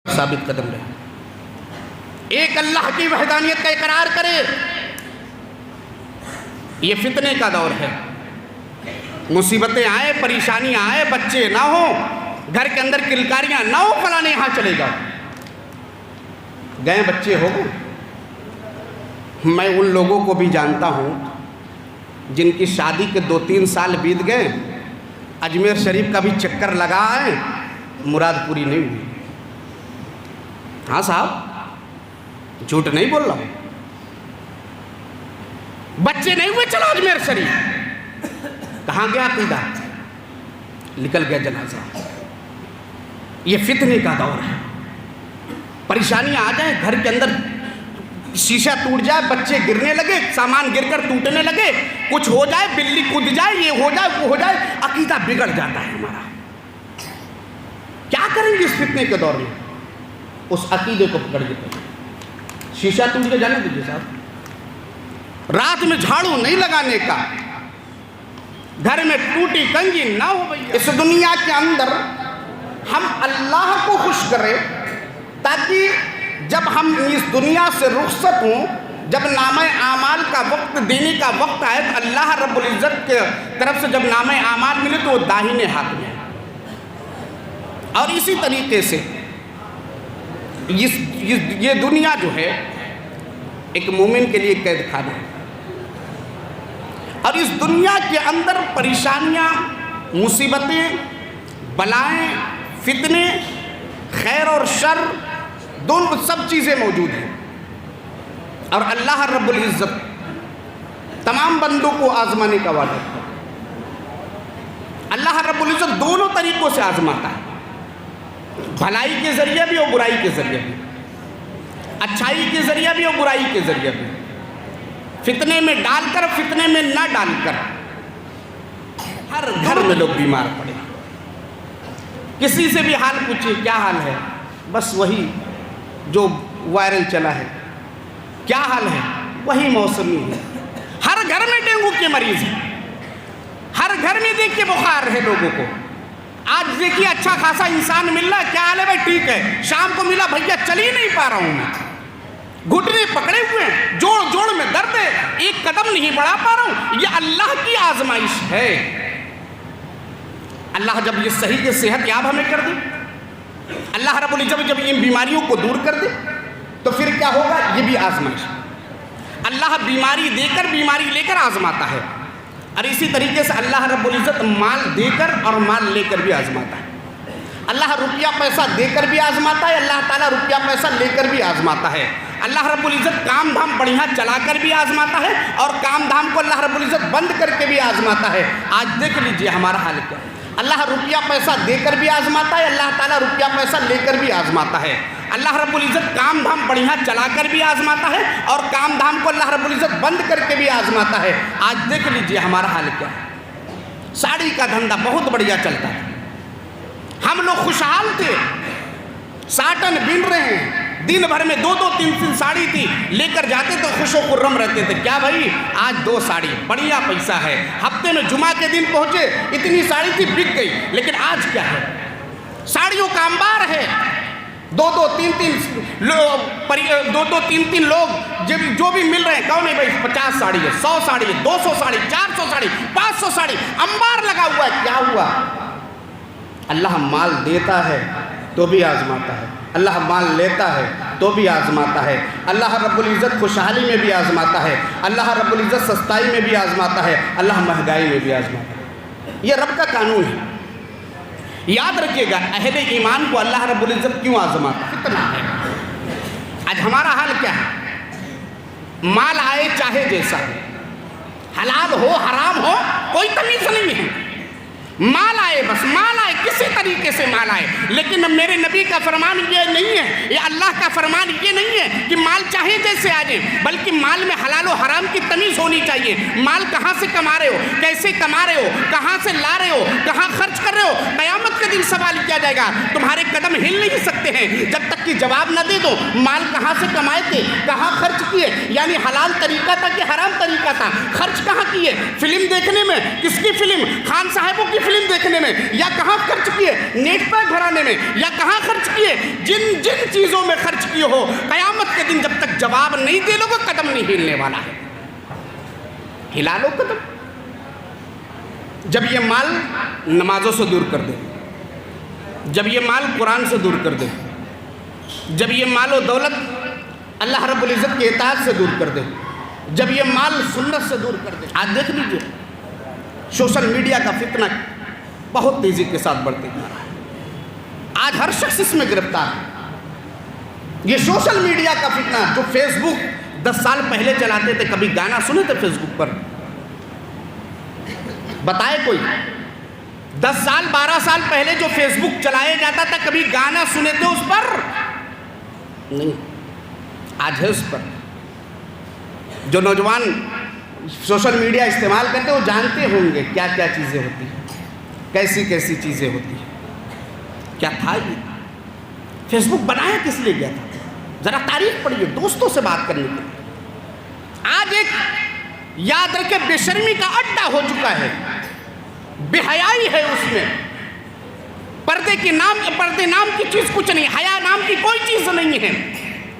ثابت قدم رہے، ایک اللہ کی وحدانیت کا اقرار کرے۔ یہ فتنے کا دور ہے، مصیبتیں آئے، پریشانیاں آئے، بچے نہ ہوں، گھر کے اندر کلکاریاں نہ ہو، فلاں یہاں چلے جاؤ، گئے بچے ہو گئے۔ میں ان لوگوں کو بھی جانتا ہوں جن کی شادی کے 2-3 سال بیت گئے، اجمیر شریف کا بھی چکر لگا ہے، مراد پوری نہیں ہوئی۔ ہاں صاحب، جھوٹ نہیں بول رہا ہوں، بچے نہیں ہوئے، چلو اجمیر شریف، کہاں گیا عقیدہ؟ نکل گیا جنازہ۔ یہ فتنے کا دور ہے، پریشانیاں آ جائیں، گھر کے اندر شیشہ ٹوٹ جائے، بچے گرنے لگے، سامان گر کر ٹوٹنے لگے، کچھ ہو جائے، بلی کود جائے، یہ ہو جائے، وہ ہو جائے، عقیدہ بگڑ جاتا ہے ہمارا۔ کیا کریں گے اس فتنے کے دور میں؟ اس عقیدے کو پکڑ کے شیشہ ٹوٹ کے جانے دیجیے صاحب، رات میں جھاڑو نہیں لگانے کا، گھر میں ٹوٹی کنجی نہ ہو بھئی۔ اس دنیا کے اندر ہم اللہ کو خوش کریں، تاکہ جب ہم اس دنیا سے رخصت ہوں، جب نامہ اعمال کا وقت دینے کا وقت آئے، تو اللہ رب العزت کے طرف سے جب نامہ اعمال ملے تو وہ داہنے ہاتھ میں ہے۔ اور اسی طریقے سے یہ دنیا جو ہے ایک مومن کے لیے قید خانہ ہے، اور اس دنیا کے اندر پریشانیاں، مصیبتیں، بلائیں، فتنے، خیر اور شر، دونوں سب چیزیں موجود ہیں۔ اور اللہ رب العزت تمام بندوں کو آزمانے کا وعدہ ہے۔ اللہ رب العزت دونوں طریقوں سے آزماتا ہے، بھلائی کے ذریعے بھی اور برائی کے ذریعے بھی، اچھائی کے ذریعے بھی اور برائی کے ذریعے بھی، فتنے میں ڈال کر، فتنے میں نہ ڈال کر۔ ہر گھر میں لوگ بیمار پڑے، کسی سے بھی حال پوچھئے کیا حال ہے، بس وہی جو وائرل چلا ہے۔ کیا حال ہے؟ وہی موسمی ہے۔ ہر گھر میں ڈینگو کے مریض ہیں، ہر گھر میں دیکھیے بخار ہے لوگوں کو۔ آج دیکھیے اچھا خاصا انسان مل رہا ہے، کیا حال ہے بھائی؟ ٹھیک ہے۔ شام کو ملا، بھیا چل ہی نہیں پا رہا ہوں میں، گھٹنے پکڑے ہوئے ہیں، جوڑ جوڑ میں درد ہے، ایک قدم نہیں بڑھا پا رہا ہوں۔ یہ اللہ کی آزمائش ہے۔ اللہ جب یہ صحیح کے صحت یاب ہمیں کر دے، اللہ رب العزت جب ان بیماریوں کو دور کر دے، تو پھر کیا ہوگا؟ یہ بھی آزمائش۔ اللہ بیماری دے کر، بیماری لے کر آزماتا ہے، اور اسی طریقے سے اللہ رب العزت مال دے کر اور مال لے کر بھی آزماتا ہے۔ اللہ روپیہ پیسہ دے کر بھی آزماتا ہے، اللہ تعالیٰ روپیہ پیسہ لے کر بھی آزماتا ہے۔ اللہ رب العزت کام دھام بڑھیا چلا کر بھی آزماتا ہے، اور کام دھام کو اللہ رب العزت بند کر کے بھی آزماتا ہے۔ آج دیکھ لیجئے ہمارا حال کیا ہے۔ اللہ روپیہ پیسہ دے کر بھی آزماتا ہے، اللہ تعالیٰ روپیہ پیسہ لے کر بھی آزماتا ہے۔ اللہ رب العزت کام دھام بڑھیا چلا کر بھی آزماتا ہے، اور کام دھام کو اللہ رب العزت بند کر کے بھی آزماتا ہے۔ آج دیکھ لیجئے ہمارا حال کیا ہے۔ ساڑی کا دھندا بہت بڑھیا چلتا ہے، ہم لوگ خوشحال تھے، ساٹن بن رہے ہیں، دن بھر میں 2-3 ساڑی تھی، لے کر جاتے تو خوش و خرم رہتے تھے۔ کیا بھائی؟ آج 2 ساڑی، بڑھیا پیسہ ہے۔ ہفتے میں جمعہ کے دن پہنچے، اتنی ساڑی تھی، بک گئی۔ لیکن آج کیا ہے؟ ساڑیوں کا انبار ہے، 2-3 لوگ جو بھی مل رہے ہیں، کہو نہیں بھائی 50 ساڑی ہے، 100 ساڑی ہے، 200 ساڑی، 400 ساڑی، 500 ساڑی، انبار لگا ہوا ہے۔ کیا ہوا؟ اللہ مال دیتا ہے تو بھی آزماتا ہے، اللہ مال لیتا ہے تو بھی آزماتا ہے، اللہ رب العزت خوشحالی میں بھی آزماتا ہے، اللہ رب العزت سستائی میں بھی آزماتا ہے، اللہ مہنگائی میں بھی آزماتا ہے۔ یہ رب کا قانون ہے۔ یاد رکھیے گا، اہل ایمان کو اللہ رب العزت کیوں آزماتا ہے؟ اتنا ہے۔ آج ہمارا حال کیا ہے؟ مال آئے چاہے جیسا ہو، حلال ہو حرام ہو، کوئی تمیز نہیں ہے، مال آئے، بس مال آئے، کسی طریقے سے مال آئے۔ لیکن میرے نبی کا فرمان یہ نہیں ہے، یہ اللہ کا فرمان یہ نہیں ہے کہ مال چاہے جیسے آ جائے، بلکہ مال میں حلال و حرام کی تمیز ہونی چاہیے۔ مال کہاں سے کما رہے ہو، کیسے کما رہے ہو، کہاں سے لا رہے ہو، کہاں خرچ کر رہے ہو، قیامت کے دن سوال کیا جائے گا۔ تمہارے قدم ہل نہیں سکتے ہیں جب تک کہ جواب نہ دے دو مال کہاں سے کمائے تھے، کہاں خرچ کیے، یعنی حلال طریقہ تھا کہ حرام طریقہ تھا، خرچ کہاں کیے۔ فلم دیکھنے میں کس کی فلم؟ خان صاحبوں کی فلم دیکھنے میں، یا کہاں خرچ کیے نیٹ پیک بھرانے میں، یا کہاں خرچ کیے جن چیزوں میں خرچ کیے ہو، قیامت کے دن جب تک جواب نہیں دے لو گے قدم نہیں ہلنے والا ہے۔ ہلا لو قدم۔ جب یہ مال نمازوں سے دور کر دے، جب یہ مال قرآن سے دور کر دے، جب یہ مال و دولت اللہ رب العزت کی اطاعت سے دور کر دے، جب یہ مال سنت سے دور کر دے۔ آج دیکھ لیجئے سوشل میڈیا کا فتنہ بہت تیزی کے ساتھ بڑھتے جا رہا ہے، آج ہر شخص اس میں گرفتار ہے۔ یہ سوشل میڈیا کا فتنہ، جو فیس بک 10 سال پہلے چلاتے تھے، کبھی گانا سنے تھے فیس بک پر؟ بتائے کوئی؟ 10 سال 12 سال پہلے جو فیس بک چلایا جاتا تھا، کبھی گانا سنے تھے اس پر؟ نہیں، آج ہے اس پر۔ جو نوجوان سوشل میڈیا استعمال کرتے ہیں وہ جانتے ہوں گے کیا کیا چیزیں ہوتی ہیں، کیسی کیسی چیزیں ہوتی ہیں۔ کیا تھا یہ؟ فیس بک بنایا کس لیے گیا تھا؟ ذرا تاریخ پڑھیے، دوستوں سے بات کرنے کے لیے۔ آج ایک یاد رکھے بے شرمی کا اڈا ہو چکا ہے، بے حیائی ہے اس میں۔ پردے نام کی چیز کچھ نہیں، حیا نام کی کوئی چیز نہیں ہے۔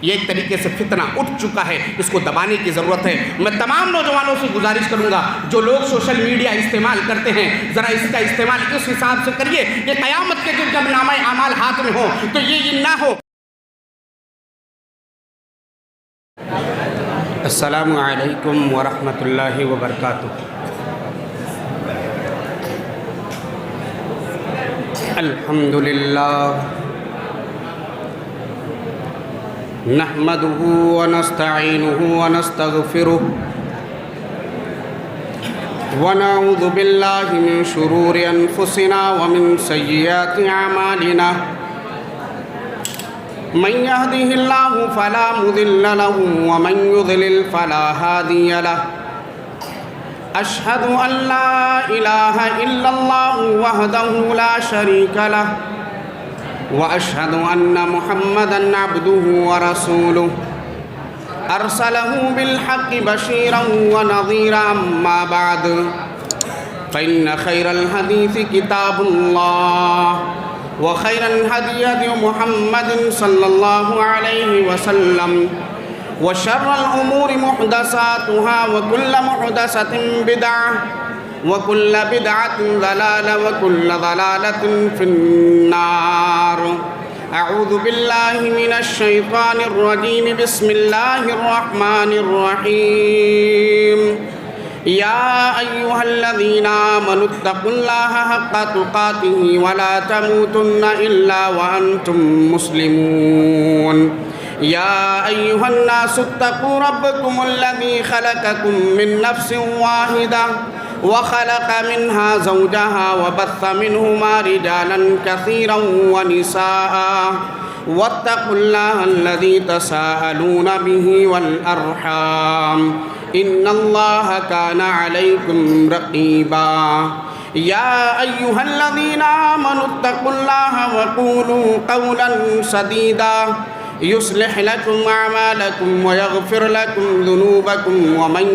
یہ ایک طریقے سے فتنہ اٹھ چکا ہے، اس کو دبانے کی ضرورت ہے۔ میں تمام نوجوانوں سے گزارش کروں گا جو لوگ سوشل میڈیا استعمال کرتے ہیں، ذرا اس کا استعمال اس حساب سے کریے کہ قیامت کے دن جب نامہ اعمال ہاتھ میں ہو تو یہ نہ ہو۔ السلام علیکم ورحمۃ اللہ وبرکاتہ۔ الحمدللہ نحمده ونستعینه ونستغفره ونعوذ باللہ من شرور انفسنا ومن سیئات اعمالنا من يهده الله فلا مضل له ومن يضلل فلا هادي له اشهد ان لا اله الا الله وحده لا شريك له وأشهد أن محمدًا عبده ورسوله أرسله بالحق بشيرًا ونذيرًا أما بعد فإن خير الحديث كتاب الله وخير الهدي هدي محمد صلى الله عليه وسلم وشر الأمور محدثاتها وكل محدثة بدعة وَكُلَّ بِدْعَةٍ ضَلَالَةٍ وَكُلَّ ضَلَالَةٍ فِي النَّارِ۔ اعوذ باللہ من الشیطان الرجیم، بسم اللہ الرحمن الرحیم۔ یا ایہا الذین آمنوا اتقوا اللہ حق تقاتہ ولا تموتن الا وانتم مسلمون۔ یا ایہا الناس اتقوا ربکم الذی خلقکم من نفس واحدہ وخلق منها زوجها وبث منهما رجالا كثيرا ونساء واتقوا الله الذي تساءلون به والأرحام إن الله كان عليكم رقيبا۔ يا أيها الذين آمنوا اتقوا الله وقولوا قولا سديدا يصلح لكم أعمالكم ويغفر لكم ذنوبكم ومن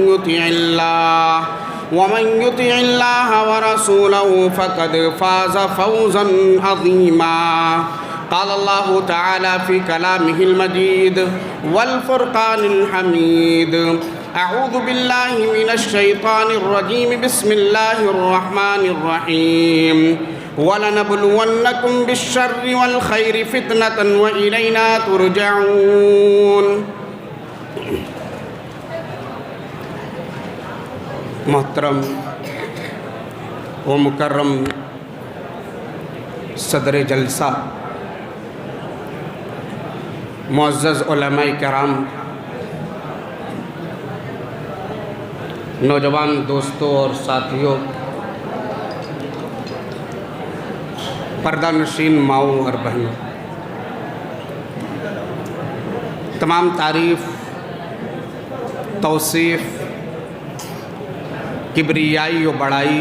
يطع الله ورسوله فقد فاز فوزا عظيما۔ قال الله تعالى في كلامه المجيد والفرقان الحميد، اعوذ باللہ من الشیطان الرجیم، بسم اللہ الرحمن الرحیم۔ وَلَنَبْلُوَنَّكُمْ بِالشَّرِّ وَالْخَيْرِ فِتْنَةً وَإِلَيْنَا تُرْجَعُونَ۔ محترم و مکرم صدر جلسہ، معزز علماء کرام، نوجوان دوستوں اور ساتھیوں، پردہ نشین ماؤں اور بہنوں، تمام تعریف، توصیف، کبریائی و بڑائی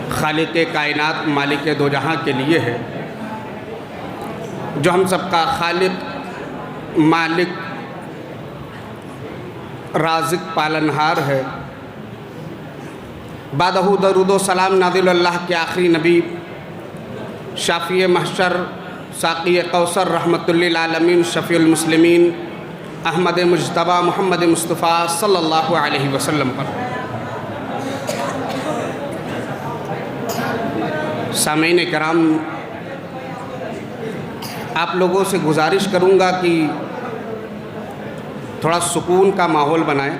خالق کائنات مالک دو جہاں کے لیے ہے، جو ہم سب کا خالق، مالک، رازق، پالنہار ہے۔ بعدہو درود و سلام نازل اللہ کے آخری نبی شافی محشر ساقی کوثر رحمت للعالمین شفیع المسلمین احمد مجتبیٰ محمد مصطفیٰ صلی اللہ علیہ وسلم پر۔ سامعین کرام، آپ لوگوں سے گزارش کروں گا کہ تھوڑا سکون کا ماحول بنائیں۔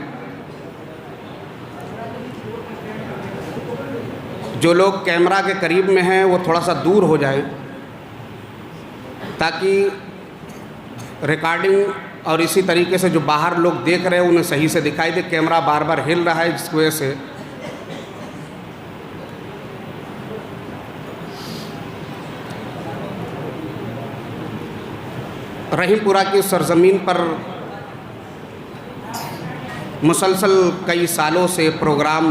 جو لوگ کیمرہ کے قریب میں ہیں وہ تھوڑا سا دور ہو جائیں تاکہ ریکارڈنگ اور اسی طریقے سے جو باہر لوگ دیکھ رہے ہیں انہیں صحیح سے دکھائی دے۔ کیمرہ بار بار ہل رہا ہے جس کی وجہ سے رحیم پورہ کی سرزمین پر مسلسل کئی سالوں سے پروگرام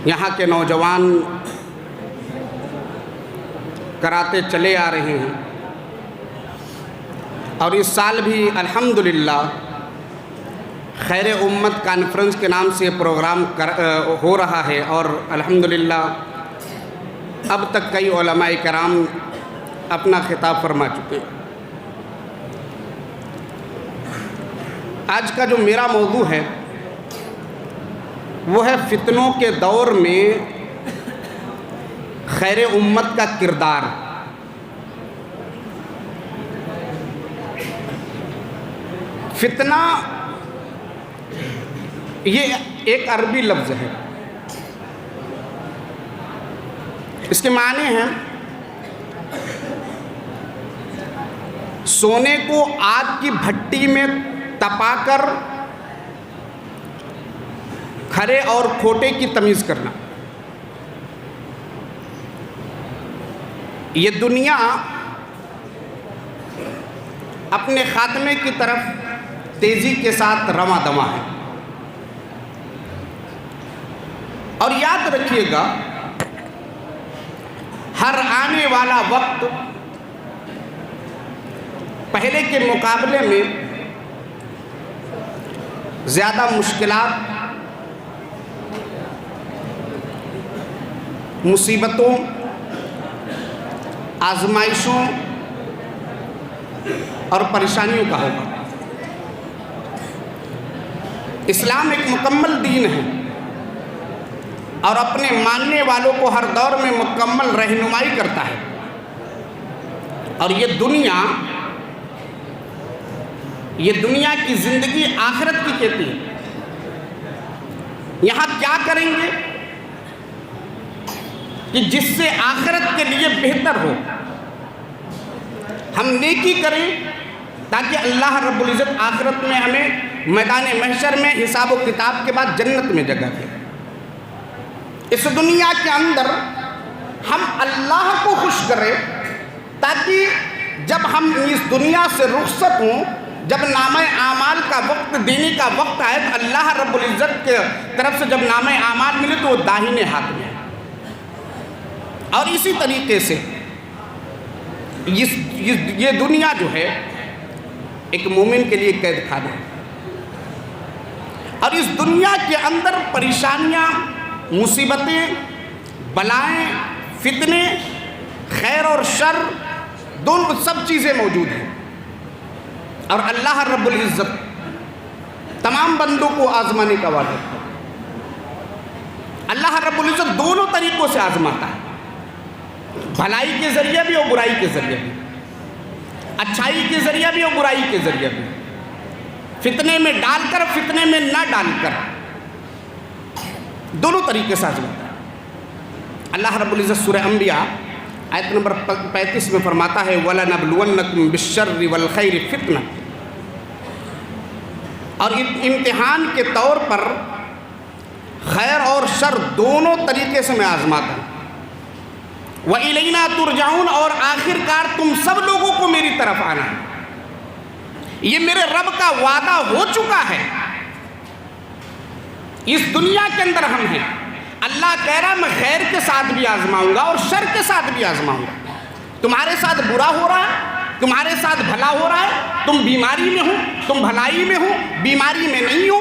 یہاں کے نوجوان کراتے چلے آ رہے ہیں، اور اس سال بھی الحمدللہ خیر امت کانفرنس کے نام سے یہ پروگرام ہو رہا ہے، اور الحمدللہ اب تک کئی علماء کرام اپنا خطاب فرما چکے ہیں۔ آج کا جو میرا موضوع ہے وہ ہے فتنوں کے دور میں خیر امت کا کردار۔ فتنہ یہ ایک عربی لفظ ہے، اس کے معنی ہیں سونے کو آگ کی بھٹی میں تپا کر کھرے اور کھوٹے کی تمیز کرنا۔ یہ دنیا اپنے خاتمے کی طرف تیزی کے ساتھ رواں دواں ہے، اور یاد رکھیے گا ہر آنے والا وقت پہلے کے مقابلے میں زیادہ مشکلات، مصیبتوں، آزمائشوں اور پریشانیوں کا ہوگا۔ اسلام ایک مکمل دین ہے اور اپنے ماننے والوں کو ہر دور میں مکمل رہنمائی کرتا ہے، اور یہ دنیا کی زندگی آخرت کی کہتی ہے۔ یہاں کیا کریں گے کہ جس سے آخرت کے لیے بہتر ہو؟ ہم نیکی کریں تاکہ اللہ رب العزت آخرت میں ہمیں میدان محشر میں حساب و کتاب کے بعد جنت میں جگہ دے۔ اس دنیا کے اندر ہم اللہ کو خوش کریں تاکہ جب ہم اس دنیا سے رخصت ہوں، جب نامہ اعمال کا وقت دینے کا وقت آئے تو اللہ رب العزت کے طرف سے جب نامہ اعمال ملے تو وہ داہنے ہاتھ میں ہے۔ اور اسی طریقے سے یہ دنیا جو ہے ایک مومن کے لیے قید خانہ ہے، اور اس دنیا کے اندر پریشانیاں، مصیبتیں، بلائیں، فتنے، خیر اور شر دونوں سب چیزیں موجود ہیں، اور اللہ رب العزت تمام بندوں کو آزمانے کا وعدہ ہے۔ اللہ رب العزت دونوں طریقوں سے آزماتا ہے، بھلائی کے ذریعے بھی اور برائی کے ذریعے بھی، اچھائی کے ذریعے بھی اور برائی کے ذریعے بھی، فتنے میں ڈال کر فتنے میں نہ ڈال کر، دونوں طریقے سے آزماتا ہے۔ اللہ رب العزت سورہ انبیاء آیت نمبر 35 میں فرماتا ہے وَلَنَبْلُوَنَّكُمْ بِالشَّرِّ وَالْخَيْرِ فِتْنَةً، اور امتحان کے طور پر خیر اور شر دونوں طریقے سے میں آزماتا ہوں۔ وَإِلَيْنَا تُرْجَعُونَ، اور آخر کار تم سب لوگوں کو میری طرف آنا ہے۔ یہ میرے رب کا وعدہ ہو چکا ہے۔ اس دنیا کے اندر ہم ہیں، اللہ کہہ رہا ہے میں خیر کے ساتھ بھی آزماؤں گا اور شر کے ساتھ بھی آزماؤں گا۔ تمہارے ساتھ برا ہو رہا ہے، تمہارے ساتھ بھلا ہو رہا ہے، تم بیماری میں ہو، تم بھلائی میں ہو، بیماری میں نہیں ہو،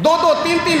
2-2 3-3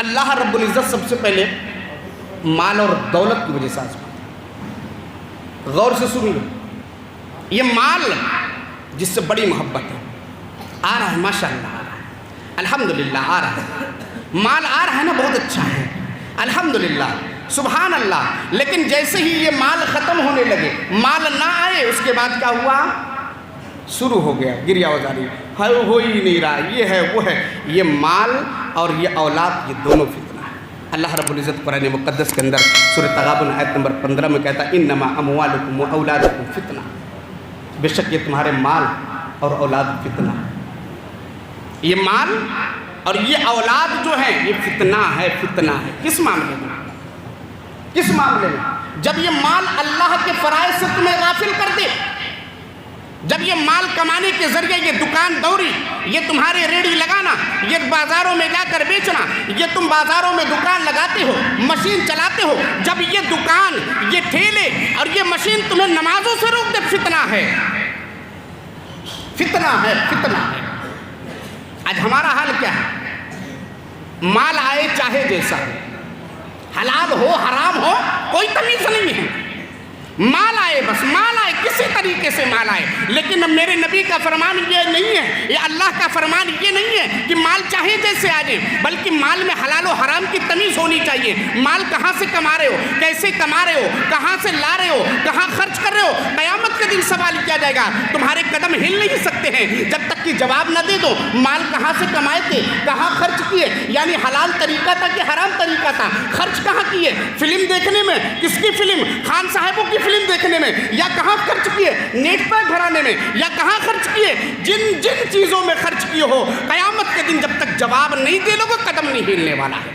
اللہ رب العزت سب سے پہلے مال اور دولت کی وجہ سے آزماتا ہے۔ غور سے سنیے، یہ مال جس سے بڑی محبت ہے آ رہا ہے، ماشاءاللہ آ رہا ہے، الحمدللہ آ رہا ہے، مال آ رہا ہے نا، بہت اچھا ہے الحمدللہ سبحان اللہ۔ لیکن جیسے ہی یہ مال ختم ہونے لگے، مال نہ آئے، اس کے بعد کیا ہوا؟ شروع ہو گیا گریہ وزاری، ہو ہی نہیں رہا، یہ ہے وہ ہے۔ یہ مال اور یہ اولاد، یہ دونوں فتنہ ہے۔ اللہ رب العزت قرآن مقدس کے اندر سورہ تغابن آیت نمبر 15 میں کہتا ہے انما اموالکم و اولادکم فتنہ، بے شک یہ تمہارے مال اور اولاد فتنہ ہے۔ یہ مال اور یہ اولاد جو ہے یہ فتنہ ہے، فتنہ ہے۔ کس معاملے میں؟ کس معاملے میں؟ جب یہ مال اللہ کے فرائض سے تمہیں غافل کر دے، جب یہ مال کمانے کے ذریعے یہ دکان دوری، یہ تمہارے ریڑھی لگانا، یہ بازاروں میں جا کر بیچنا، یہ تم بازاروں میں دکان لگاتے ہو، مشین چلاتے ہو، جب یہ دکان، یہ ٹھیلے اور یہ مشین تمہیں نمازوں سے روک دے، فتنہ ہے، فتنہ ہے، فتنہ ہے۔ آج ہمارا حال کیا ہے؟ مال آئے چاہے جیسا ہو، حلال ہو حرام ہو، کوئی تمیز نہیں ہے، مال آئے، بس مال آئے، کسی طریقے سے مال آئے۔ لیکن میرے نبی کا فرمان یہ نہیں ہے، یہ اللہ کا فرمان یہ نہیں ہے کہ مال چاہے جیسے آ جائے، بلکہ مال میں حلال و حرام کی تمیز ہونی چاہیے۔ مال کہاں سے کما رہے ہو، کیسے کما رہے ہو، کہاں سے لا رہے ہو، کہاں خرچ کر رہے ہو، قیامت کے دن سوال کیا جائے گا۔ تمہارے قدم ہل نہیں سکتے ہیں جب تک کہ جواب نہ دے دو مال کہاں سے کمائے تھے، کہاں خرچ کیے، یعنی حلال طریقہ تھا کہ حرام طریقہ تھا، خرچ کہاں کیے، فلم دیکھنے میں، کس کی فلم، خان صاحبوں کی فلم دیکھنے میں، یا کہاں خرچ کیے، نیٹ پیک بھرانے میں، یا کہاں خرچ کیے، جن جن چیزوں میں خرچ کیے ہو، قیامت کے دن جب تک جواب نہیں دے لو گے قدم نہیں ہلنے والا ہے۔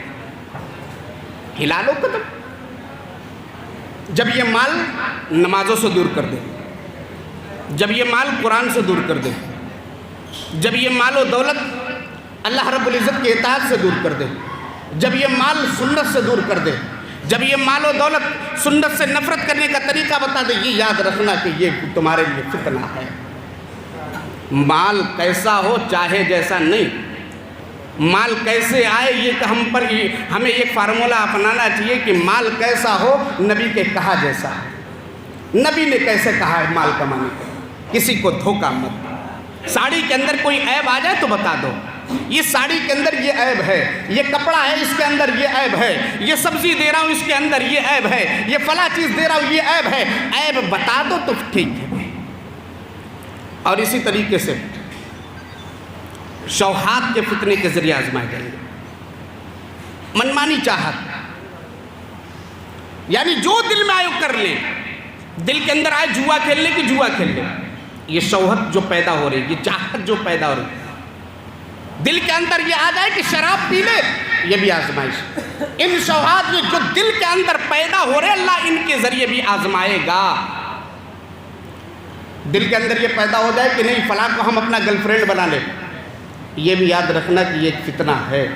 ہلا لو قدم۔ جب یہ مال نمازوں سے دور کر دے، جب یہ مال قرآن سے دور کر دے، جب یہ مال و دولت اللہ رب العزت کی اطاعت سے دور کر دے، جب یہ مال سنت سے دور کر دے، جب یہ مال و دولت سنت سے نفرت کرنے کا طریقہ بتا دے، یہ یاد رکھنا کہ یہ تمہارے لیے فتنہ ہے۔ مال کیسا ہو چاہے جیسا نہیں، مال کیسے آئے یہ ہمیں ایک فارمولہ اپنانا چاہیے کہ مال کیسا ہو نبی کے کہا جیسا ہے۔ نبی نے کیسے کہا ہے مال کمانے کا، کسی کو دھوکہ مت۔ ساڑی کے اندر کوئی عیب آ جائے تو بتا دو، یہ ساڑی کے اندر یہ عیب ہے، یہ کپڑا ہے اس کے اندر یہ عیب ہے، یہ سبزی دے رہا ہوں اس کے اندر یہ عیب ہے، یہ فلاں چیز دے رہا ہوں یہ عیب ہے، عیب بتا دو تو ٹھیک ہے۔ اور اسی طریقے سے شبہات کے فتنے کے ذریعے آزمائے جائیں گے۔ منمانی چاہت، یعنی جو دل میں آئے کر لیں، دل کے اندر آئے جوا کھیلنے کی جوا کھیل لیں، یہ شبہت جو پیدا ہو رہی ہے، یہ چاہت جو پیدا ہو رہی ہے، دل کے اندر یہ آ جائے کہ شراب پی لے، یہ بھی آزمائش۔ ان شبہات جو دل کے اندر پیدا ہو رہے اللہ ان کے ذریعے بھی آزمائے گا۔ دل کے اندر یہ پیدا ہو جائے کہ نہیں فلاں کو ہم اپنا گرل فرینڈ بنا لیں، یہ بھی یاد رکھنا کہ یہ ایک فتنہ ہے۔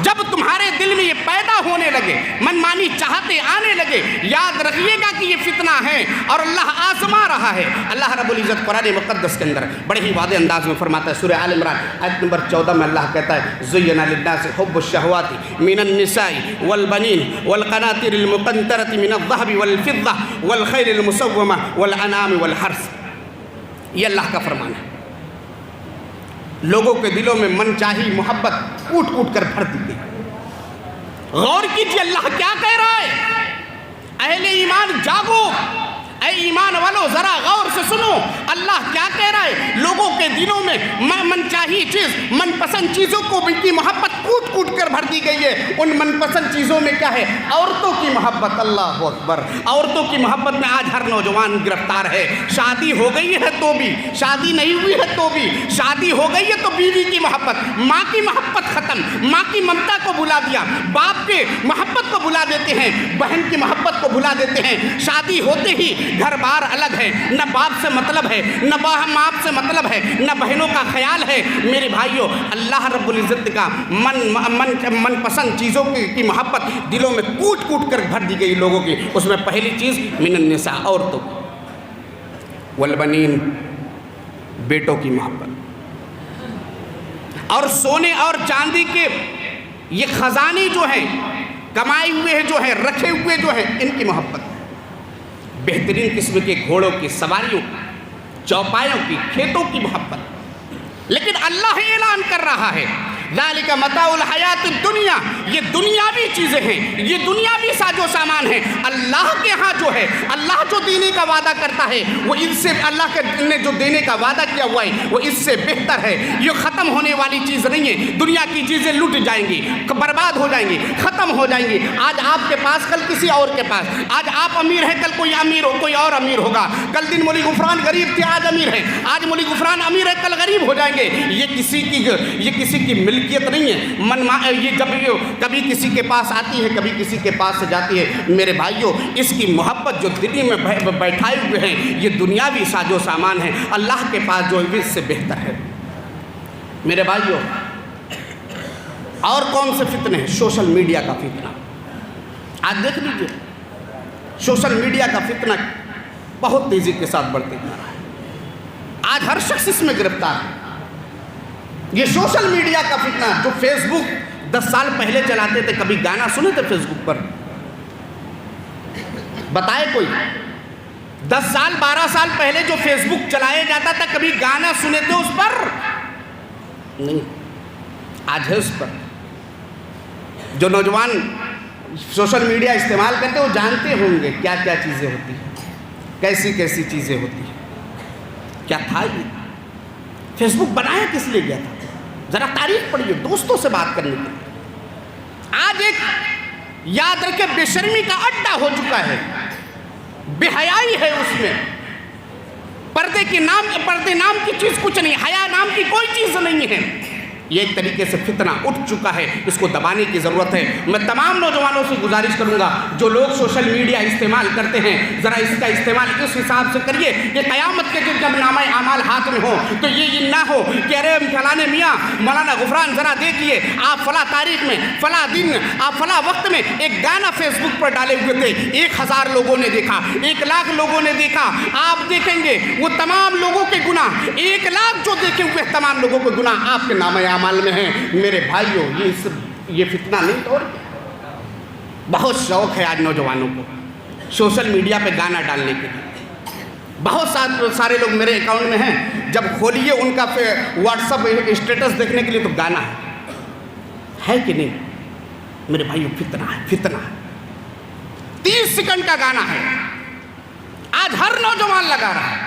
جب تمہارے دل میں یہ پیدا ہونے لگے، منمانی چاہتے آنے لگے، یاد رکھیے گا کہ یہ فتنہ ہے اور اللہ آزما رہا ہے۔ اللہ رب العزت قرآن مقدس کے اندر بڑے ہی واضح انداز میں فرماتا ہے، سورہ آل عمران آیت نمبر 14 میں اللہ کہتا ہے زُيِّنَ لِلنَّاسِ حُبُّ الشَّهَوَاتِ مِنَ النِّسَاءِ وَالْبَنِينَ وَالْقَنَاطِرِ الْمُقَنطَرَةِ مِنَ الذَّهَبِ وَالْفِضَّةِ وَالْخَيْلِ الْمُسَوَّمَةِ وَالْأَنْعَامِ وَالْحَرْثِ۔ یہ اللہ کا فرمان ہے۔ لوگوں کے دلوں میں من چاہی محبت کوٹ کوٹ کر بھر دی گئی۔ غور کیجیے اللہ کیا کہہ رہا ہے۔ اہل ایمان جاگو، اے ایمان والو ذرا غور سے سنو، اللہ کیا کہہ رہا ہے۔ لوگوں کے دلوں میں من چاہی چیز، من پسند چیزوں کو ان کی محبت کوٹ کوٹ کر بھر دی گئی ہے۔ ان من پسند چیزوں میں کیا ہے؟ عورتوں کی محبت۔ اللہ اکبر۔ عورتوں کی محبت میں آج ہر نوجوان گرفتار ہے۔ شادی ہو گئی ہے تو بھی، شادی نہیں ہوئی ہے تو بھی، شادی ہو گئی ہے تو بیوی کی محبت، ماں کی محبت ختم، ماں کی ممتا کو بھلا دیا، باپ کے محبت کو بھلا دیتے ہیں، بہن کی محبت کو بھلا دیتے ہیں۔ شادی ہوتے ہی گھر بار الگ ہے، نہ باپ سے مطلب ہے، نہ ماں سے مطلب ہے، نہ بہنوں کا خیال ہے۔ میرے بھائیوں، اللہ رب العزت کا من پسند چیزوں کی محبت دلوں میں کوٹ کوٹ کر بھر دی گئی لوگوں کی۔ اس میں پہلی چیز من النساء، عورتوں، والبنین، بیٹوں کی محبت، اور سونے اور چاندی کے یہ خزانے جو ہیں کمائے ہوئے جو ہیں رکھے ہوئے جو ہیں ان کی محبت، بہترین قسم کے گھوڑوں کی سواریوں کی، چوپایوں کی، کھیتوں کی محبت، لیکن اللہ اعلان کر رہا ہے ذالک متاع الحیات الدنیا، یہ دنیاوی چیزیں ہیں، یہ دنیاوی ساز و سامان ہیں، اللہ کے ہاں جو ہے، اللہ جو دینے کا وعدہ کرتا ہے وہ اس سے، اللہ نے جو دینے کا وعدہ کیا ہوا ہے وہ اس سے بہتر ہے، یہ ختم ہونے والی چیز نہیں ہے، دنیا کی چیزیں لٹ جائیں گی، برباد ہو جائیں گی، ختم ہو جائیں گی، آج آپ کے پاس کل کسی اور کے پاس، آج آپ امیر ہیں کل کوئی امیر ہو، کوئی اور امیر ہوگا، کل دن مولی غفران غریب تھے آج امیر ہیں، آج مولی غفران امیر ہے کل غریب ہو جائیں گے، یہ کسی کی ملکیت نہیں ہے، یہ جب کبھی کسی کے پاس آتی ہے کبھی کسی کے پاس سے جاتی ہے، میرے بھائیوں اس کی محبت جو دل میں بیٹھائے ہوئے ہیں یہ دنیاوی ساز و سامان ہے، اللہ کے پاس جو ہے اس سے بہتر ہے۔ میرے بھائیوں اور کون سے فتنے ہیں؟ سوشل میڈیا کا فتنہ، آج دیکھ لیجئے سوشل میڈیا کا فتنہ بہت تیزی کے ساتھ بڑھتے جا رہا ہے، آج ہر شخص اس میں گرفتار ہے۔ یہ سوشل میڈیا کا فتنہ جو فیس بک 10 سال پہلے چلاتے تھے، کبھی گانا سنے تھے فیس بک پر؟ بتائے کوئی 10 سال 12 سال پہلے جو فیس بک چلایا جاتا تھا کبھی گانا سنے تھے اس پر؟ نہیں، آج ہے اس پر۔ جو نوجوان سوشل میڈیا استعمال کرتے ہیں وہ جانتے ہوں گے کیا کیا چیزیں ہوتی ہیں، کیسی کیسی چیزیں ہوتی ہیں۔ کیا تھا یہ فیس بک بنایا کس لیے گیا تھا؟ ذرا تاریخ پڑھیے، دوستوں سے بات کرنے کے لیے۔ آج ایک یاد رکھے بے شرمی کا اڈا ہو چکا ہے، بے حیائی ہے اس میں، پردے نام کی چیز کچھ نہیں، حیا نام کی کوئی چیز نہیں ہے۔ یہ ایک طریقے سے فتنہ اٹھ چکا ہے، اس کو دبانے کی ضرورت ہے۔ میں تمام نوجوانوں سے گزارش کروں گا جو لوگ سوشل میڈیا استعمال کرتے ہیں ذرا اس کا استعمال اس حساب سے کریے کہ قیامت کے دن جب نامہ اعمال ہاتھ میں ہو تو یہ نہ ہو کہ ارے فلانے میاں مولانا غفران ذرا دیکھیے آپ فلاں تاریخ میں فلاں دن آپ فلاں وقت میں ایک گانا فیس بک پر ڈالے ہوئے تھے، 1000 لوگوں نے دیکھا، 1 لاکھ لوگوں نے دیکھا۔ آپ دیکھیں گے وہ تمام لوگوں کے گناہ، 1 لاکھ جو دیکھے ہوئے تمام لوگوں کے گناہ آپ کے نامہ اعمال میں ہیں۔ میرے بھائیوں یہ فتنہ نہیں تو بہت شوق ہے آج نوجوانوں کو سوشل میڈیا پہ گانا ڈالنے کے لیے۔ بہت سارے لوگ میرے اکاؤنٹ میں ہیں، جب کھولیے ان کا واٹس ایپ اسٹیٹس دیکھنے کے لیے تو گانا ہے کہ نہیں؟ میرے بھائیوں فتنہ ہے، فتنہ ہے۔ 30 سیکنڈ کا گانا ہے، آج ہر نوجوان لگا رہا ہے،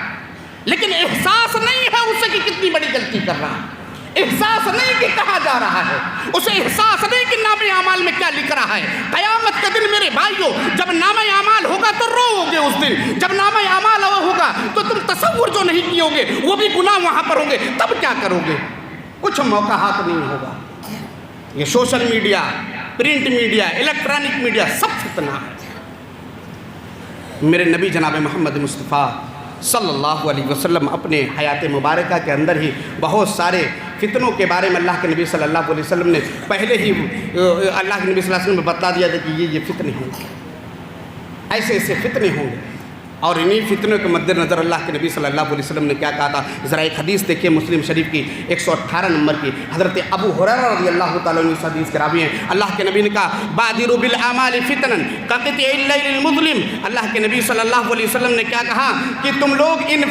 لیکن احساس نہیں ہے اسے کہ کتنی بڑی غلطی کر رہا ہے، احساس نہیں کہ کہاں جا رہا ہے، اسے احساس نہیں کہ نامہ اعمال میں کیا لکھ رہا ہے۔ قیامت کے دن میرے بھائیوں جب نامہ اعمال ہوگا تو رو گے، اس دن جب نامہ اعمال ہوگا تو تم تصور جو نہیں کیے ہوگے وہ بھی گناہ وہاں پر ہوں گے، تب کیا کرو گے؟ کچھ موقع ہاتھ نہیں ہوگا۔ یہ social media, print media, electronic media سب فتنہ ہے۔ میرے نبی جناب محمد مصطفیٰ صلی اللہ علیہ وسلم اپنے حیات مبارکہ کے اندر ہی بہت سارے فتنوں کے بارے میں اللہ کے نبی صلی اللہ علیہ وسلم نے پہلے ہی اللہ کے نبی صلی اللہ علیہ وسلم نے بتا دیا تھا کہ یہ فتنے ہوں گے، ایسے ایسے فتنے ہوں گے۔ اور انہی فتنوں کے مد نظر اللہ کے نبی صلی اللہ علیہ وسلم نے کیا کہا تھا؟ ذرا ایک حدیث دیکھیے مسلم شریف کی 118 نمبر کی، حضرت ابو ہریرہ رضی اللہ تعالیٰ عنہ اس حدیث کے راوی ہیں۔ اللہ کے نبی نے کہا بادروا بالاعمال فتنا كقطع الليل المظلم۔ اللہ کے نبی صلی اللہ علیہ وسلم نے کیا کہا کہ تم لوگ ان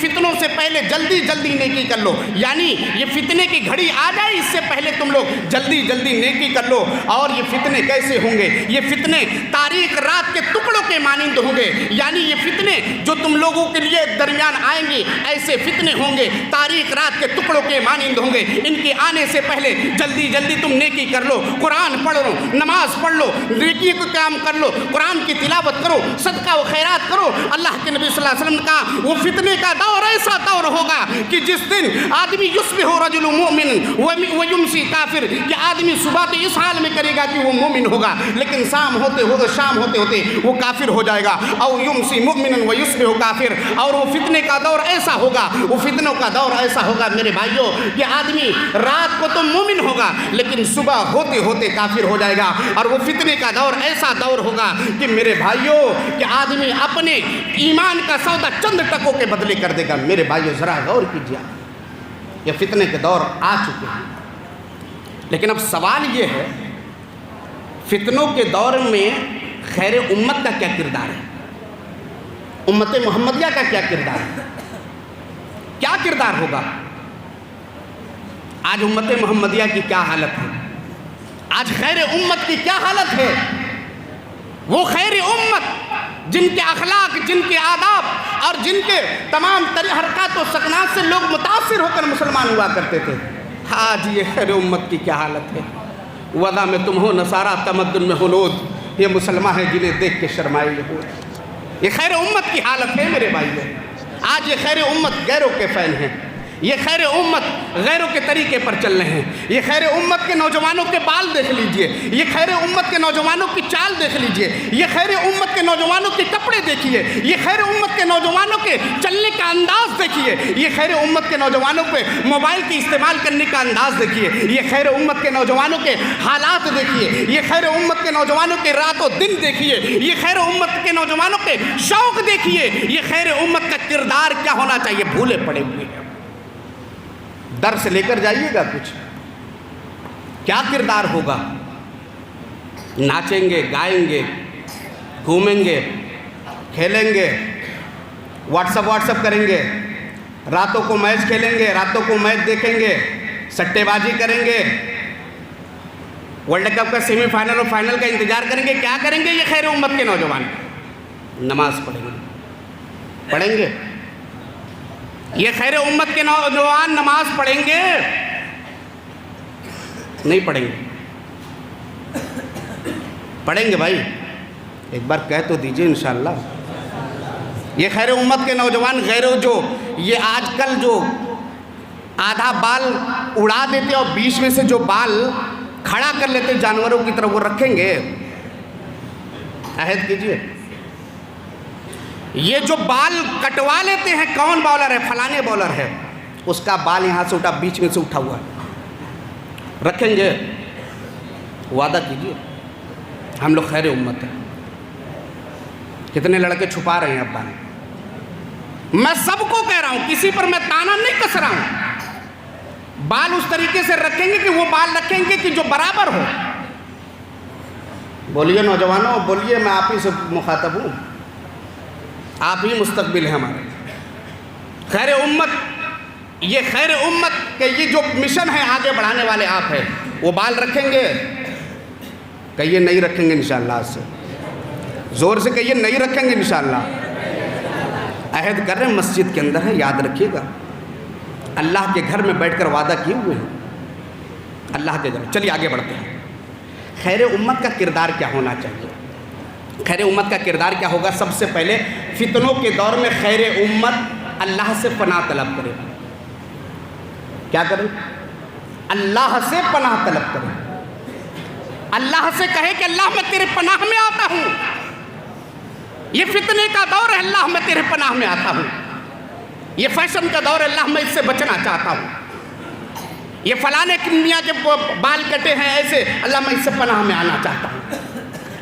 فتنوں سے پہلے جلدی جلدی نیکی کر لو، یعنی یہ فتنے کی گھڑی آ جائے اس سے پہلے تم لوگ جلدی جلدی نیکی کر لو۔ اور یہ فتنے کیسے ہوں گے؟ یہ فتنے تاریک رات کے ٹکڑوں کے مانند ہوں گے، یعنی یہ فتنے جو تم لوگوں کے لیے درمیان آئیں گے ایسے فتنے ہوں گے، تاریک رات کے ٹکڑوں کے مانند ہوں گے۔ ان کے آنے سے پہلے جلدی جلدی تم نیکی کر لو، قرآن پڑھ لو، نماز پڑھ لو، نیکی کا کام کر لو، قرآن کی تلاوت کرو، صدقہ و خیرات کرو۔ اللہ کے نبی صلی اللہ علیہ وسلم نے کہا وہ فتنے کا دور ایسا دور ہوگا کہ جس دن آدمی یصبح رجل مؤمن ویمسی کافر، کہ آدمی صبح تو اس حال میں کرے گا کہ وہ مومن ہوگا لیکن شام ہوتے ہوتے وہ کافر ہو جائے گا، او یمسی مؤمنا ویصبح کافر۔ اور وہ فتنے کا دور ایسا ہوگا، وہ فتنوں کا دور ایسا ہوگا میرے بھائیوں کہ آدمی رات کو تو مومن ہوگا لیکن صبح ہوتے ہوتے کافر ہو جائے گا۔ اور وہ فتنے کا دور ایسا دور ہوگا کہ میرے بھائیوں کہ آدمی اپنے ایمان کا سودا چند ٹکوں کے بدلے کر دے گا۔ میرے بھائیوں ذرا غور کیجیے، یہ فتنے کے دور آ چکے ہیں۔ لیکن اب سوال یہ ہے فتنوں کے دور میں خیر امت کا کیا کردار ہے؟ امت محمدیہ کا کیا کردار ہے؟ کیا کردار ہوگا؟ آج امت محمدیہ کی کیا حالت ہے؟ آج خیر امت کی کیا حالت ہے؟ وہ خیر امت جن کے اخلاق، جن کے آداب اور جن کے تمام حرکات و سکنات سے لوگ متاثر ہو کر مسلمان ہوا کرتے تھے، آج یہ خیر امت کی کیا حالت ہے؟ وضع میں تم ہو نصارہ، تمدن میں ہنود، یہ مسلمان ہیں جنہیں دیکھ کے شرمائے یہود۔ یہ خیر امت کی حالت ہے میرے بھائیو۔ آج یہ خیر امت غیروں کے فین ہیں، یہ خیر امت غیروں کے طریقے پر چل رہے ہیں۔ یہ خیر امت کے نوجوانوں کے بال دیکھ لیجئے، یہ خیر امت کے نوجوانوں کی چال دیکھ لیجئے، یہ خیر امت کے نوجوانوں کے کپڑے دیکھیے، یہ خیر امت کے نوجوانوں کے چلنے کا انداز دیکھیے، یہ خیر امت کے نوجوانوں پہ موبائل کی استعمال کرنے کا انداز دیکھیے، یہ خیر امت کے نوجوانوں کے حالات دیکھیے، یہ خیر امت کے نوجوانوں کے رات و دن دیکھیے، یہ خیر امت کے نوجوانوں کے شوق دیکھیے۔ یہ خیر امت کا کردار کیا ہونا چاہیے؟ بھولے پڑے ہوئے ہیں۔ درس لے کر جائیے گا کچھ، کیا کردار ہوگا؟ ناچیں گے، گائیں گے، گھومیں گے، کھیلیں گے، واٹس اپ کریں گے، راتوں کو میچ کھیلیں گے، راتوں کو میچ دیکھیں گے، سٹے بازی کریں گے، ورلڈ کپ کا سیمی فائنل اور فائنل کا انتظار کریں گے۔ کیا کریں گے یہ خیر امت کے نوجوان؟ نماز پڑھیں گے۔ یہ خیر امت کے نوجوان نماز پڑھیں گے؟ نہیں پڑھیں گے۔ پڑھیں گے بھائی، ایک بار کہہ تو دیجئے انشاءاللہ۔ یہ خیر امت کے نوجوان غیروں جو یہ آج کل جو آدھا بال اڑا دیتے اور بیچ میں سے جو بال کھڑا کر لیتے جانوروں کی طرح، وہ رکھیں گے؟ عہد کیجئے۔ یہ جو بال کٹوا لیتے ہیں، کون بالر ہے؟ فلانے بالر ہے، اس کا بال یہاں سے اٹھا، بیچ میں سے اٹھا ہوا ہے، رکھیں گے؟ وعدہ کیجئے۔ ہم لوگ خیر امت ہیں۔ کتنے لڑکے چھپا رہے ہیں اب بال؟ میں سب کو کہہ رہا ہوں، کسی پر میں تانا نہیں کس رہا ہوں۔ بال اس طریقے سے رکھیں گے کہ وہ بال رکھیں گے کہ جو برابر ہو۔ بولیے نوجوانوں، بولیے، میں آپ ہی سے مخاطب ہوں، آپ ہی مستقبل ہیں ہمارے۔ خیر امت، یہ خیر امت کے یہ جو مشن ہے آگے بڑھانے والے آپ ہیں، وہ بال رکھیں گے؟ کہیے نہیں رکھیں گے انشاءاللہ۔ آج سے زور سے کہیے نہیں رکھیں گے انشاءاللہ۔ عہد کر رہے ہیں، مسجد کے اندر ہے، یاد رکھیے گا۔ اللہ کے گھر میں بیٹھ کر وعدہ کیے ہوئے ہیں، اللہ کے گھر۔ چلیے آگے بڑھتے ہیں۔ خیر امت کا کردار کیا ہونا چاہیے؟ خیر امت کا کردار کیا ہوگا؟ سب سے پہلے فتنوں کے دور میں خیر امت اللہ سے پناہ طلب کرے۔ کیا کرے؟ اللہ سے پناہ طلب کرے۔ اللہ سے کہے کہ اللہ میں تیرے پناہ میں آتا ہوں، یہ فتنے کا دور ہے، اللہ میں تیرے پناہ میں آتا ہوں، یہ فیشن کا دور ہے، اللہ میں اس سے بچنا چاہتا ہوں، یہ فلانے کنیا کے بال کٹے ہیں ایسے، اللہ میں اس سے پناہ میں آنا چاہتا ہوں،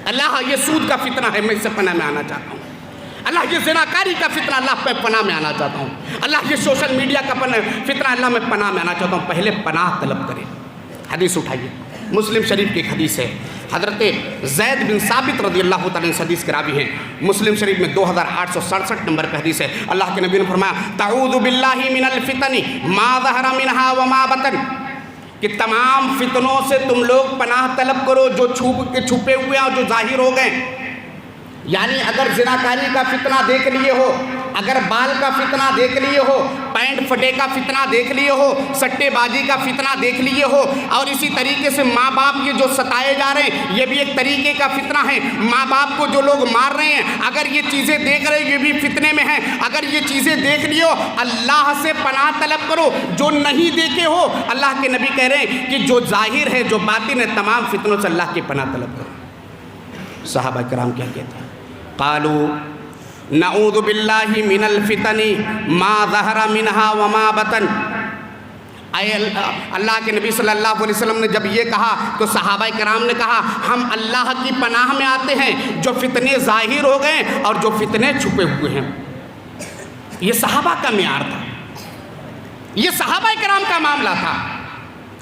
اللہ یہ سود کا فتنہ ہے، میں اس سے پناہ میں آنا چاہتا ہوں، اللہ یہ زناکاری کا فتنہ، اللہ میں پناہ میں آنا چاہتا ہوں، اللہ یہ سوشل میڈیا کا فتنہ، اللہ میں پناہ میں آنا چاہتا ہوں۔ پہلے پناہ طلب کرے۔ حدیث اٹھائیے، مسلم شریف کی ایک حدیث ہے، حضرت زید بن ثابت رضی اللہ تعالیٰ اس حدیث کے راوی ہیں، مسلم شریف میں 2867 نمبر پہ حدیث ہے۔ اللہ کے نبی نے فرمایا تعوذ باللہ من الفتن ما ظہر منہا وما بطن، کہ تمام فتنوں سے تم لوگ پناہ طلب کرو جو چھپے ہوئے اور جو ظاہر ہو گئے۔ یعنی اگر زناکاری کا فتنہ دیکھ لیے ہو، اگر بال کا فتنہ دیکھ لیے ہو، پینٹ پھٹے کا فتنہ دیکھ لیے ہو، سٹے بازی کا فتنہ دیکھ لیے ہو، اور اسی طریقے سے ماں باپ یہ جو ستائے جا رہے ہیں یہ بھی ایک طریقے کا فتنہ ہے، ماں باپ کو جو لوگ مار رہے ہیں اگر یہ چیزیں دیکھ رہے ہیں یہ بھی فتنے میں ہیں، اگر یہ چیزیں دیکھ لیو اللہ سے پناہ طلب کرو۔ جو نہیں دیکھے ہو اللہ کے نبی کہہ رہے ہیں کہ جو ظاہر ہے جو باطن ہے تمام فتنوں سے اللہ کی پناہ طلب کرو۔ صحابہ کرام کیا کہتے ہیں؟ قالوا نعوذ باللہ من الفتن ما ظہر منہا وما بطن۔ اے اللہ کے نبی صلی اللہ علیہ وسلم نے جب یہ کہا تو صحابہ کرام نے کہا ہم اللہ کی پناہ میں آتے ہیں جو فتنے ظاہر ہو گئے اور جو فتنے چھپے ہوئے ہیں۔ یہ صحابہ کا معیار تھا، یہ صحابہ کرام کا معاملہ تھا۔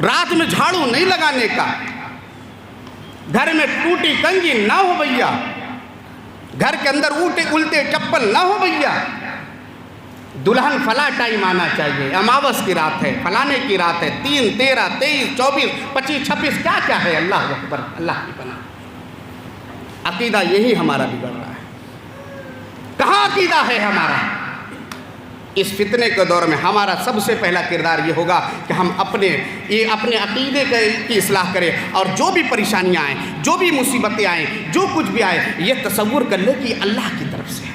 رات میں جھاڑو نہیں لگانے کا، گھر میں ٹوٹی کنگھی نہ ہو بھیا، گھر کے اندر الٹے چپل نہ ہو بھیا، دلہن فلاں ٹائم آنا چاہیے، اماوس کی رات ہے، فلانے کی رات ہے، 3، 13، 23، 24، 25، 26 کیا کیا ہے، اللہ اکبر، اللہ کی پناہ۔ عقیدہ یہی ہمارا بگڑ رہا ہے، کہاں عقیدہ ہے ہمارا؟ اس فتنے کے دور میں ہمارا سب سے پہلا کردار یہ ہوگا کہ ہم اپنے عقیدے کی اصلاح کریں، اور جو بھی پریشانیاں آئیں، جو بھی مصیبتیں آئیں، جو کچھ بھی آئے، یہ تصور کر لے کہ اللہ کی طرف سے ہے،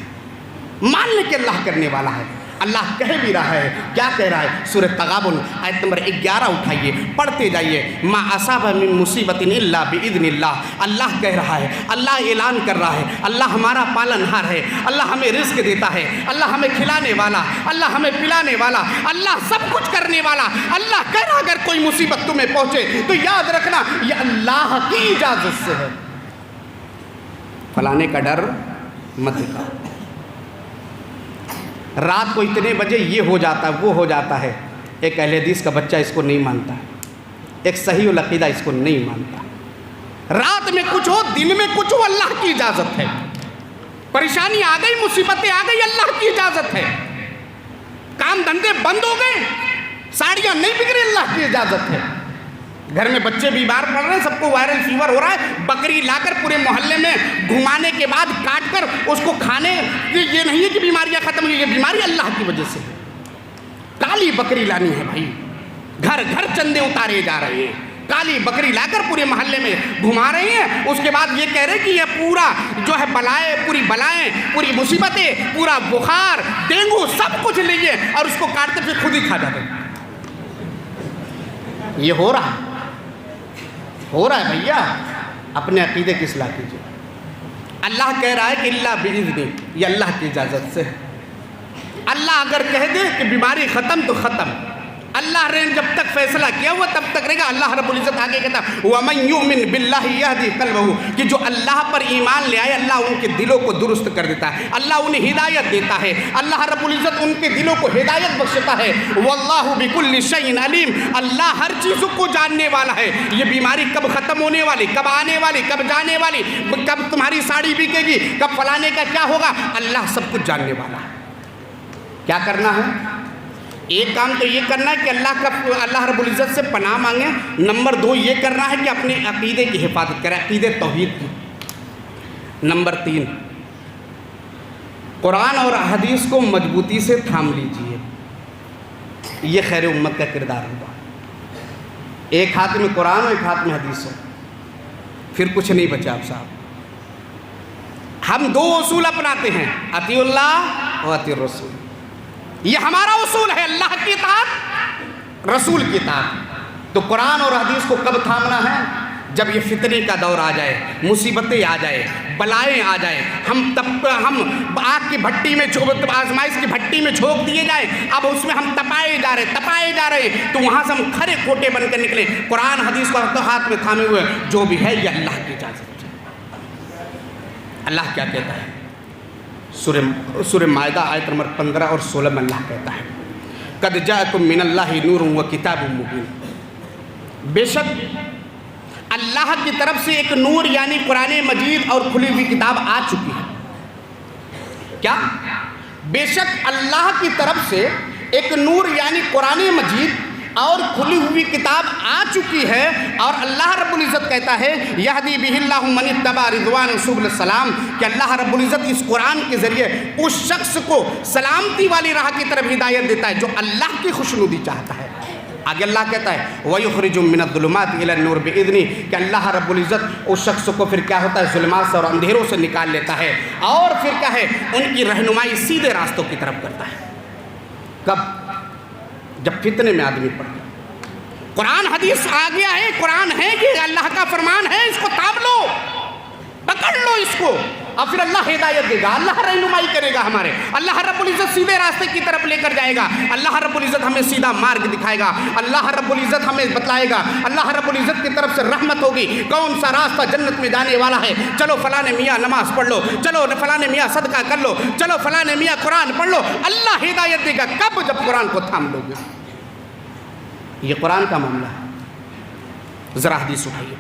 مان لے کہ اللہ کرنے والا ہے۔ اللہ کہہ بھی رہا ہے، کیا کہہ رہا ہے؟ سورہ تغابن آیت نمبر 11 اٹھائیے، پڑھتے جائیے، ما اصاب من مصیبت الا باذن اللہ۔ اللہ کہہ رہا ہے، اللہ اعلان کر رہا ہے، اللہ ہمارا پالنہار ہے، اللہ ہمیں رزق دیتا ہے، اللہ ہمیں کھلانے والا، اللہ ہمیں پلانے والا، اللہ سب کچھ کرنے والا۔ اللہ کہہ رہا اگر کوئی مصیبت تمہیں پہنچے تو یاد رکھنا یہ اللہ کی اجازت سے ہے، فلانے کا ڈر مت کھاؤ۔ رات کو اتنے بجے یہ ہو جاتا ہے، وہ ہو جاتا ہے، ایک اہل حدیث کا بچہ اس کو نہیں مانتا ہے، ایک صحیح العقیدہ اس کو نہیں مانتا۔ رات میں کچھ ہو، دن میں کچھ ہو، اللہ کی اجازت ہے۔ پریشانی آ گئی، مصیبتیں آ گئی، اللہ کی اجازت ہے۔ کام دھندے بند ہو گئے، ساڑیاں نہیں بک رہی، اللہ کی اجازت ہے۔ گھر میں بچے بیمار پڑ رہے ہیں، سب کو وائرل فیور ہو رہا ہے، بکری لا کر پورے محلے میں گھمانے کے بعد کاٹ کر اس کو کھانے، یہ نہیں ہے کہ بیماریاں ختم ہوئی، یہ بیماری اللہ کی وجہ سے ہے۔ کالی بکری لانی ہے بھائی، گھر گھر چندے اتارے جا رہے ہیں، کالی بکری لا کر پورے محلے میں گھما رہے ہیں، اس کے بعد یہ کہہ رہے کہ یہ پورا جو ہے پوری بلائیں، پوری مصیبتیں، پورا بخار، ڈینگو سب کچھ لیے، اور اس کو کاٹتے پھر خود ہی کھا جاتے ہیں۔ یہ ہو رہا ہے بھیا، اپنے عقیدے کی اصلاح کیجیے۔ اللہ کہہ رہا ہے کہ اللہ باذن، یہ اللہ کی اجازت سے ہے۔ اللہ اگر کہہ دے کہ بیماری ختم تو ختم، اللہ نے جب تک فیصلہ کیا ہوا تب تک رہے گا۔ اللہ رب العزت آگے کہتا ہے وَمَن يُؤْمِن بِاللَّهِ يَهْدِ قَلْبَهُ، کہ جو اللہ پر ایمان لے آئے اللہ ان کے دلوں کو درست کر دیتا ہے، اللہ انہیں ہدایت دیتا ہے، اللہ رب العزت ان کے دلوں کو ہدایت بخشتا ہے۔ وَاللَّهُ بِكُلِّ شَيْءٍ عَلِيمٌ، اللہ ہر چیز کو جاننے والا ہے۔ یہ بیماری کب ختم ہونے والی، کب آنے والی، کب جانے والی، کب تمہاری ساڑی بکے گی، کب فلانے کا کیا ہوگا، اللہ سب کچھ جاننے والا ہے۔ کیا کرنا ہے؟ ایک کام تو یہ کرنا ہے کہ اللہ رب العزت سے پناہ مانگیں۔ نمبر 2 یہ کرنا ہے کہ اپنے عقیدے کی حفاظت کریں، عقیدے توحید کی۔ نمبر 3 قرآن اور حدیث کو مضبوطی سے تھام لیجئے، یہ خیر امت کا کردار ہوگا۔ ایک ہاتھ میں قرآن اور ایک ہاتھ میں حدیث ہو، پھر کچھ نہیں بچا آپ صاحب۔ ہم 2 اصول اپناتے ہیں، اطیع اللہ و اطیع الرسول، یہ ہمارا اصول ہے، اللہ کی اطاعت، رسول کی اطاعت۔ تو قرآن اور حدیث کو کب تھامنا ہے؟ جب یہ فتنے کا دور آ جائے، مصیبتیں آ جائے، بلائیں آ جائے، ہم آگ کی بھٹی میں آزمائش کی بھٹی میں جھونک دیے جائیں، اب اس میں ہم تپائے جا رہے ہیں، تو وہاں سے ہم کھڑے کھوٹے بن کر نکلیں، قرآن حدیث کو ہاتھ میں تھامے ہوئے، جو بھی ہے یہ اللہ کی اجازت ہے۔ اللہ کیا کہتا ہے؟ سورہ مائدہ آیت نمبر 15 اور 16 میں اللہ کہتا ہے قد جاءکم من اللہ نور و کتاب مبین، بے شک اللہ کی طرف سے ایک نور یعنی قرآن مجید اور کھلی ہوئی کتاب آ چکی ہے۔ کیا؟ بے شک اللہ کی طرف سے ایک نور یعنی قرآن مجید اور کھلی ہوئی کتاب آ چکی ہے، اور اللہ رب العزت کہتا ہے یہدی بہ اللہ من اتبع رضوان سبل السلام، کہ اللہ رب العزت اس قرآن کے ذریعے اس شخص کو سلامتی والی راہ کی طرف ہدایت دیتا ہے جو اللہ کی خوشنودی چاہتا ہے۔ آگے اللہ کہتا ہے وَيُخْرِجُ مِنَ الظُّلُمَاتِ إِلَى النُّورِ بِإِذْنِهِ، کہ اللہ رب العزت اس شخص کو پھر کیا ہوتا ہے، ظلمات سے اور اندھیروں سے نکال لیتا ہے، اور پھر کیا ہے، ان کی رہنمائی سیدھے راستوں کی طرف کرتا ہے۔ کب؟ جب فتنے میں آدمی پڑ گیا۔ قرآن حدیث آ گیا ہے، قرآن ہے کہ اللہ کا فرمان ہے، اس کو تھام لو، پکڑ لو اس کو، اور پھر اللہ ہدایت دے گا، اللہ رہنمائی کرے گا ہمارے، اللہ رب العزت سیدھے راستے کی طرف لے کر جائے گا، اللہ رب العزت ہمیں سیدھا مارگ دکھائے گا، اللہ رب العزت ہمیں بتلائے گا، اللہ رب العزت کی طرف سے رحمت ہوگی، کون سا راستہ جنت میں جانے والا ہے، چلو فلاں میاں نماز پڑھ لو، چلو فلاں میاں صدقہ کر لو، چلو فلاں میاں قرآن پڑھ لو، اللہ ہدایت دے گا۔ کب؟ جب قرآن کو تھام لو گے۔ یہ قرآن کا معاملہ ہے۔ ذرا حدیث اٹھائیے.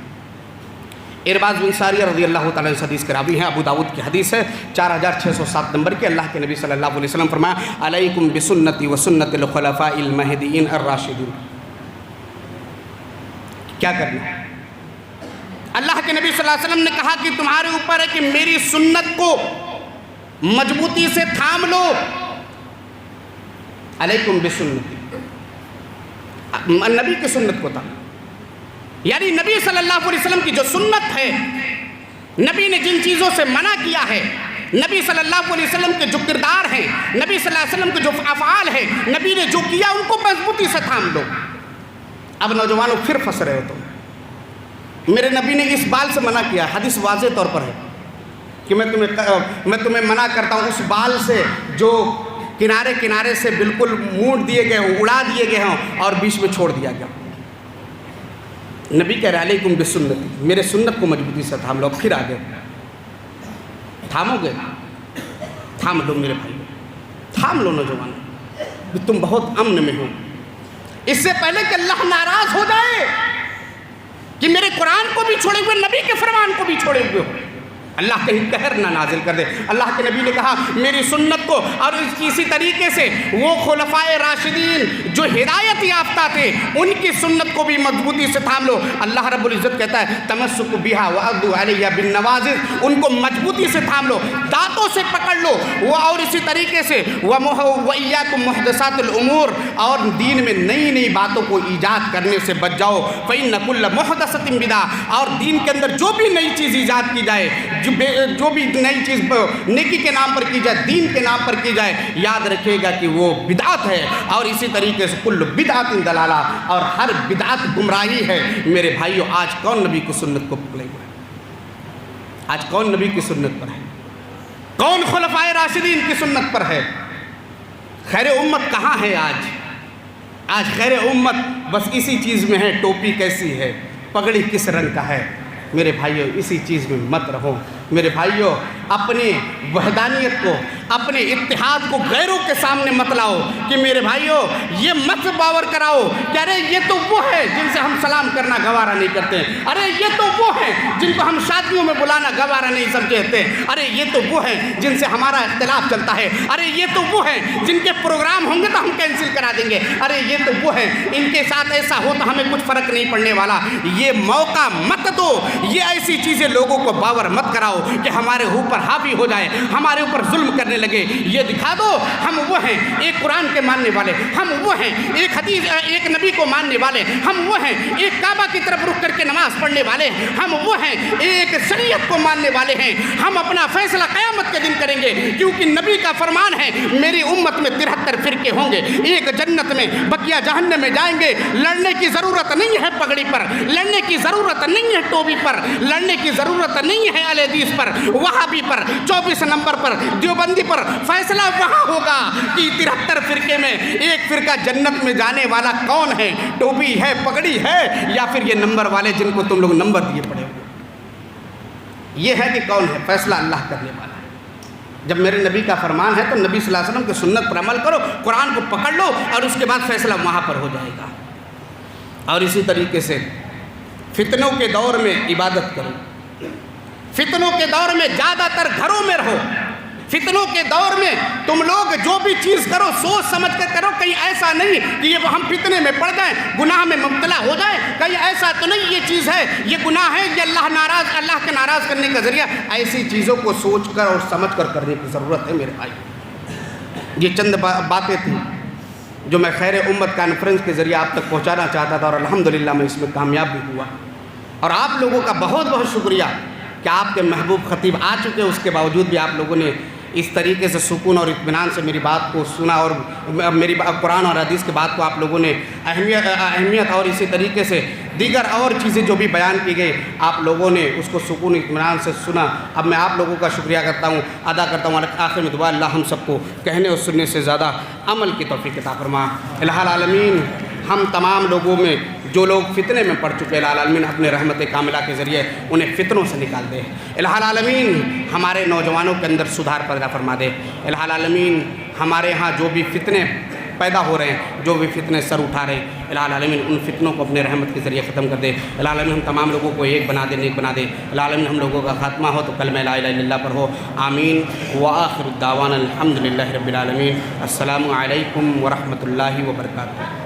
ارباز بن ساریہ رضی اللہ تعالیٰ عنہ حدیث کے راوی ہیں، ابو داؤد کی حدیث ہے 4607 نمبر کی. اللہ کے نبی صلی اللہ علیہ وسلم فرمایا علیکم بسنتی و سنت الخلفاء المہدیین الراشدین. کیا کرنا ہے؟ اللہ کے نبی صلی اللہ علیہ وسلم نے کہا کہ تمہارے اوپر ہے کہ میری سنت کو مضبوطی سے تھام لو. علیکم بسنتی، نبی کی سنت کو تھام، یعنی نبی صلی اللہ علیہ وسلم کی جو سنت ہے، نبی نے جن چیزوں سے منع کیا ہے، نبی صلی اللہ علیہ وسلم کے جو کردار ہیں، نبی صلی اللہ علیہ وسلم کے جو افعال ہیں، نبی نے جو کیا ان کو مضبوطی سے تھام لو. اب نوجوانوں پھر پھنس رہے ہو تم. میرے نبی نے اس بال سے منع کیا، حدیث واضح طور پر ہے کہ میں تمہیں منع کرتا ہوں اس بال سے جو کنارے کنارے سے بالکل مونڈ دیے گئے ہوں، اڑا دیے گئے ہوں اور بیچ میں چھوڑ دیا گیا. نبی کہہ رہے علیکم بسنتی، میرے سنت کو مضبوطی سے تھام لو. پھر آگے تھامو گے؟ تھام لو میرے بھائی، تھام لو نوجوان، تم بہت امن میں ہو. اس سے پہلے کہ اللہ ناراض ہو جائے کہ میرے قرآن کو بھی چھوڑے ہوئے، نبی کے فرمان کو بھی چھوڑے ہوئے ہو، اللہ کہیں قہر نہ نازل کر دے. اللہ کے نبی نے کہا میری سنت کو، اور اسی طریقے سے وہ خلفائے راشدین جو ہدایت یافتہ تھے ان کی سنت کو بھی مضبوطی سے تھام لو. اللہ رب العزت کہتا ہے تمسک بہا وعضوا علیہ بالنواجذ، ان کو مضبوطی سے تھام لو، دانتوں سے پکڑ لو. وہ اور اسی طریقے سے وَإِيَّاكُمْ مُحْدَثَاتِ الْأُمُورِ، اور دین میں نئی نئی باتوں کو ایجاد کرنے سے بچ جاؤ. فَإِنَّ كُلَّ مُحْدَثَةٍ بِدْعَةٍ، اور دین کے اندر جو بھی نئی چیز ایجاد کی جائے، جو بھی نئی چیز نیکی کے نام پر کی جائے، دین کے نام پر کی جائے، یاد رکھے گا کہ وہ بدعت ہے. اور اسی طریقے سے کل بدعت ضلالہ، اور ہر بدعت گمراہی ہے. میرے بھائیو آج کون نبی کی سنت کو پکڑے ہوئے ہے؟ آج کون نبی کی سنت پر ہے؟ کون خلفائے راشدین کی سنت پر ہے؟ خیر امت کہاں ہے آج؟ آج خیر امت بس اسی چیز میں ہے، ٹوپی کیسی ہے، پگڑی کس رنگ کا ہے. میرے بھائیو اسی چیز میں مت رہو. میرے بھائیو اپنی وحدانیت کو، اپنے اتحاد کو غیروں کے سامنے مت لاؤ کہ میرے بھائیو یہ مت باور کراؤ کہ ارے یہ تو وہ ہے جن سے ہم سلام کرنا گوارا نہیں کرتے، ارے یہ تو وہ ہیں جن کو ہم شادیوں میں بلانا گوارا نہیں سمجھتے، ارے یہ تو وہ ہیں جن سے ہمارا اختلاف چلتا ہے، ارے یہ تو وہ ہیں جن کے پروگرام ہوں گے تو ہم کینسل کرا دیں گے، ارے یہ تو وہ ہیں ان کے ساتھ ایسا ہو تو ہمیں کچھ فرق نہیں پڑنے والا. یہ موقع مت دو، یہ ایسی چیزیں لوگوں کو باور مت کراؤ کہ ہمارے اوپر حاوی ہو جائے، ہمارے اوپر ظلم کرنے لگے. یہ دکھا دو ہم وہ ہیں ایک قرآن کے ماننے والے، ہم وہ ہیں ایک حدیث ایک نبی کو ماننے والے، ہم وہ ہیں ایک کعبہ کی طرف رخ کر کے نماز پڑھنے والے، ہم وہ ہیں ایک شریعت کو ماننے والے ہیں. ہم اپنا فیصلہ قیامت کے دن کریں گے، کیونکہ نبی کا فرمان ہے میری امت میں 73 فرقے ہوں گے، ایک جنت میں بقیہ جہنم میں جائیں گے. لڑنے کی ضرورت نہیں ہے پگڑی پر، لڑنے کی ضرورت نہیں ہے ٹوپی پر، لڑنے کی ضرورت نہیں ہے اہل حدیث پر، وہابی پر، 24 نمبر پر، دیوبندی پر. فیصلہ وہاں ہوگا کہ 73 فرقے میں ایک فرقہ جنت میں جانے والا کون ہے، ٹوپی ہے، پگڑی ہے، یا پھر یہ نمبر والے جن کو تم لوگ نمبر دیے پڑے ہوئے. یہ ہے کہ کون ہے، فیصلہ اللہ کرنے والا ہے. جب میرے نبی کا فرمان ہے تو نبی صلی اللہ علیہ وسلم کی سنت پر عمل کرو، قرآن کو پکڑ لو، اور اس کے بعد فیصلہ وہاں پر ہو جائے گا. اور اسی طریقے سے فتنوں کے دور میں عبادت کرو، فتنوں کے دور میں زیادہ تر گھروں میں رہو. فتنوں کے دور میں تم لوگ جو بھی چیز کرو سوچ سمجھ کر کرو، کہیں ایسا نہیں کہ یہ ہم فتنے میں پڑ جائیں، گناہ میں مبتلا ہو جائیں، کہیں ایسا تو نہیں یہ چیز ہے، یہ گناہ ہے، یہ اللہ کے ناراض کرنے کا ذریعہ. ایسی چیزوں کو سوچ کر اور سمجھ کر کرنے کی ضرورت ہے میرے بھائی. یہ چند باتیں تھیں جو میں خیر امت کانفرنس کے ذریعے آپ تک پہنچانا چاہتا تھا، اور الحمدللہ میں اس میں کامیاب بھی ہوا. اور آپ لوگوں کا بہت بہت شکریہ کہ آپ کے محبوب خطیب آ چکے، اس کے باوجود بھی آپ لوگوں نے اس طریقے سے سکون اور اطمینان سے میری بات کو سنا، اور میری قرآن اور حدیث کی بات کو آپ لوگوں نے اہمیت اور اسی طریقے سے دیگر اور چیزیں جو بھی بیان کی گئی آپ لوگوں نے اس کو سکون اطمینان سے سنا. اب میں آپ لوگوں کا شکریہ کرتا ہوں، ادا کرتا ہوں. آخر میں دعا اللہ ہم سب کو کہنے اور سننے سے زیادہ عمل کی توفیق عطا فرما. الہ العالمین ہم تمام لوگوں میں جو لوگ فتنے میں پڑ چکے، الہ العالمین اپنے رحمت کاملہ کے ذریعے انہیں فتنوں سے نکال دے. الہ العالمین ہمارے نوجوانوں کے اندر سدھار پیدا فرما دے. الہ العالمین ہمارے ہاں جو بھی فتنے پیدا ہو رہے ہیں، جو بھی فتنے سر اٹھا رہے ہیں، الہ العالمین ان فتنوں کو اپنے رحمت کے ذریعے ختم کر دے۔ الہ العالمین ہم تمام لوگوں کو ایک بنا دے، نیک بنا دے۔ الہ العالمین ہم لوگوں کا خاتمہ ہو تو کلمہ لا الہ الا اللہ پر ہو، آمین۔ وآخر الدعوانا الحمد للہ رب العالمین۔ السلام علیکم ورحمۃ اللہ وبرکاتہ۔